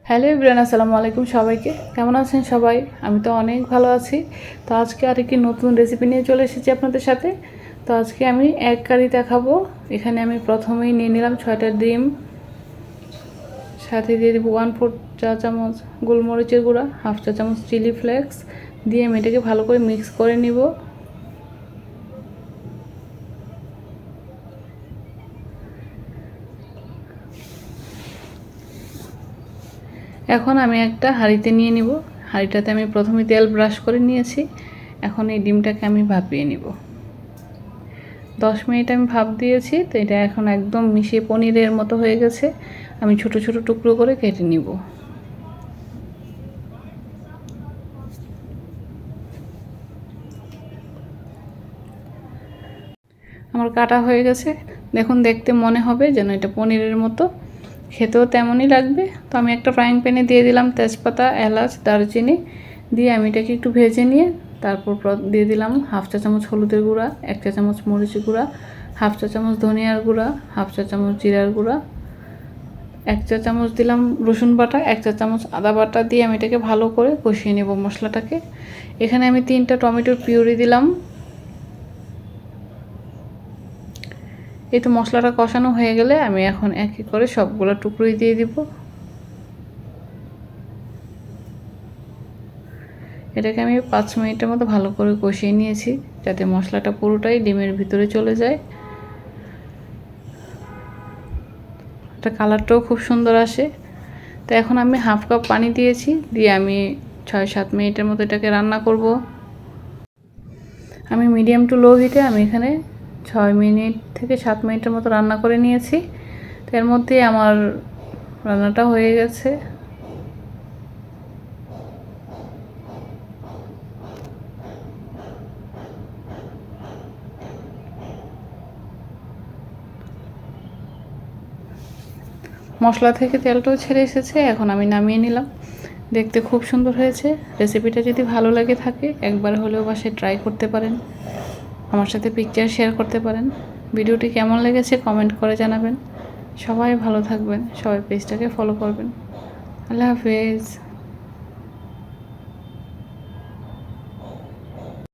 Hello everyone, আসসালামু আলাইকুম। সবাইকে কেমন আছেন সবাই? আমি তো অনেক ভালো আছি। তো আজকে আরেকটি নতুন রেসিপি নিয়ে চলে এসেছি আপনাদের সাথে। তো আজকে আমি এগ কারি দেখাবো। এখানে আমি প্রথমেই নিয়ে নিলাম 6টা ডিম, সাথে দিয়ে দেবো 1/4 চা চামচ গোলমরিচের গুঁড়া, হাফ চা চামচ চিলি ফ্লেক্স দিয়ে আমি এটাকে ভালো করে মিক্স করে নিব। এখন আমি একটা হাঁড়িতে নিয়ে নিব। হাঁড়িটাতে আমি প্রথমে তেল ব্রাশ করে নিয়েছি। এখন এই ডিমটাকে আমি ভাপিয়ে নিব। 10 মিনিট আমি ভাপ দিয়েছি। তো এটা এখন একদম মিশিয়ে পনিরের মতো হয়ে গেছে। আমি ছোট ছোট টুকরো করে কেটে নিব। আমার কাটা হয়ে গেছে। দেখুন, দেখতে মনে হবে যেন এটা পনিরের মতো, খেতেও তেমনই লাগবে। তো আমি একটা ফ্রাইং প্যানে দিয়ে দিলাম তেজপাতা, এলাচ, দারচিনি দিয়ে আমি এটাকে একটু ভেজে নিয়ে তারপর দিয়ে দিলাম হাফ চা চামচ হলুদের গুঁড়া, 1 চা চামচ মরিচের গুঁড়া, হাফ চা চামচ ধনিয়ার গুঁড়া, হাফ চা চামচ জিরার গুঁড়া, 1 চা চামচ দিলাম রসুন বাটা, 1 চা চামচ আদা বাটা দিয়ে আমি এটাকে ভালো করে কষিয়ে নেব মশলাটাকে। এখানে আমি 3টা টমেটোর পিউরি দিলাম। এই তো মশলাটা কষানো হয়ে গেলে আমি এখন এক এক করে সবগুলো টুকরোই দিয়ে দিব। এটাকে আমি 5 মিনিটের মতো ভালো করে কষিয়ে নিয়েছি, যাতে মশলাটা পুরোটাই ডিমের ভিতরে চলে যায়। এটা কালারটাও খুব সুন্দর আসে। তো এখন আমি হাফ কাপ পানি দিয়েছি, দিয়ে আমি 6-7 মিনিটের মতো এটাকে রান্না করব। আমি মিডিয়াম টু লো হিটে আমি এখানে 6 মিনিট থেকে 7 মিনিটের মতো রান্না করে নিয়েছি। তো এর মধ্যেই আমার রান্নাটা হয়ে গেছে। মশলা থেকে তেলটাও ছেড়ে এসেছে। এখন আমি নামিয়ে নিলাম। দেখতে খুব সুন্দর হয়েছে। রেসিপিটা যদি ভালো লাগে থাকে একবার হলেও বাসায় ট্রাই করতে পারেন। আমার সাথে পিকচার শেয়ার করতে পারেন। ভিডিওটি কেমন লেগেছে কমেন্ট করে জানাবেন। সবাই ভালো থাকবেন, সবাই পেজটাকে ফলো করবেন। আল্লাহ হাফেজ।